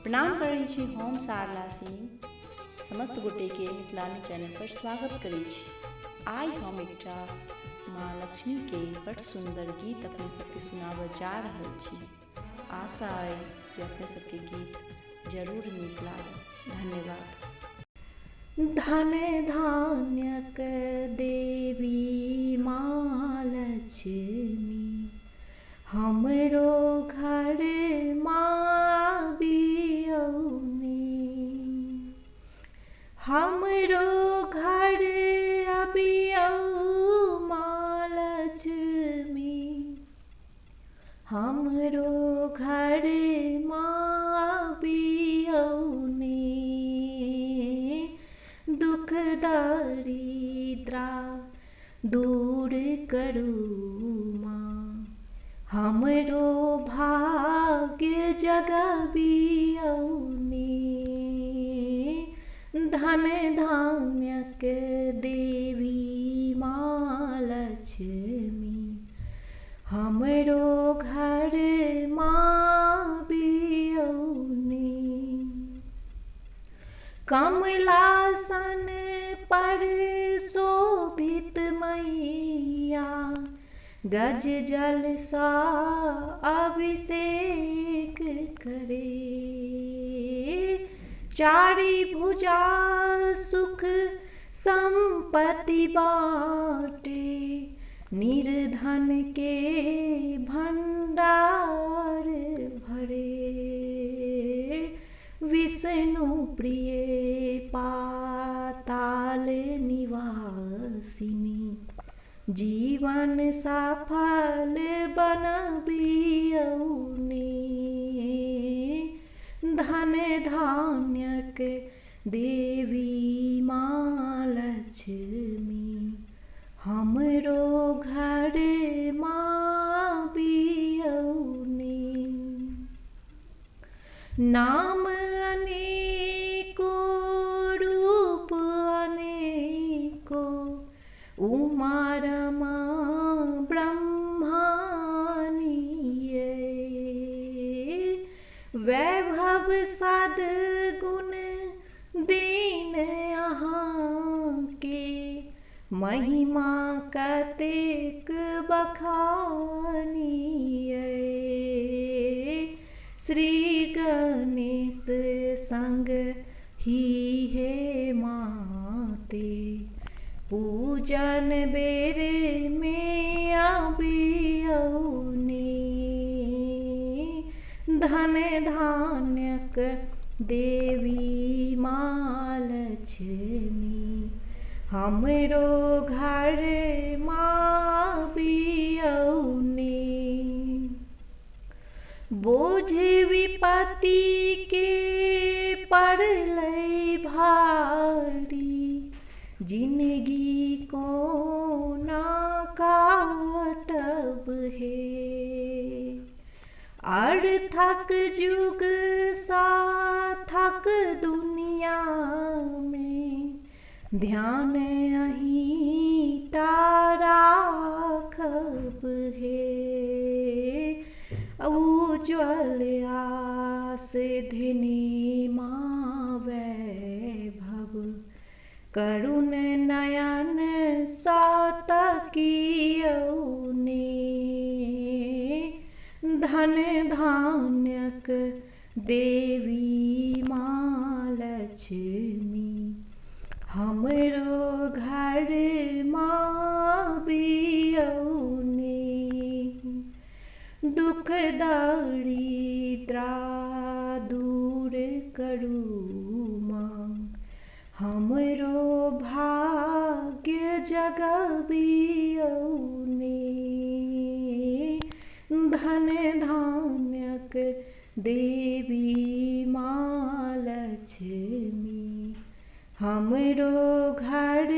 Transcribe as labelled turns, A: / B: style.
A: प्रणाम करै छी हम सारला सिंह समस्त गोटे के मिथिलानी चैनल पर स्वागत करै छी। आइ हम एकटा माँ लक्ष्मी के बड़ सुंदर गीत अपने सबके सुनाबऽ जा रहल छी। आशा अइ जे अपने सबके गीत जरूर नीक लागत। धन्यवाद।
B: धन धान्यक देवी माँ लक्ष्मी, हमरो घर माँ बियौनी। हमरो घर अबियौ माँ लक्ष्मी, हमरो घर माँ बियौनी। दुख दरिद्रा दूर करू माँ, हमरो भाग्य जगबियौनी। धन धान्यक देवी माँ लक्ष्मी, हमरो घर माँ बियौनी। कमलासन पर शोभित मैया, गज जल सा अभिषेक करे। चारि भुजा सुख संपत्ति बाटे, निर्धन के भंडार भरे। विष्णु प्रिय पाताल निवासिनी, जीवन सफल बनबियौनी। धन धान्यक देवी माँ लक्ष्मी, हमरो घर माँ बियौनी। नाम अनेको रूप अनेको, उमा रमा ब्रह्मानी ये। वैभव सद्गुण दीन अहाँ के, महिमा कतेक बखानी ये। श्री गणेश संग ही हे माते, पूजन बेर में अबियौनी। धन धान्यक देवी माँ लक्ष्मी, हमरो घर माँ बियौनी। बोझ विपत्ति के पड़लै भारी, जिंदगी को ना काटब हे। अर्थक जुग सार्थक दुनिया में, ध्यान अहीं टा राखब हे। उज्ज्वल आस धिनी माँ वैभव, करुण नयन सातकियौनी। धन धान्यक देवी माँ लक्ष्मी, हमरो घर माँ बियौनी। दुख दरिद्रा दूर करू माँ, हमरो भाग्य जगबियौनी। धन धान्यक देवी माँ लक्ष्मी, हमरो घर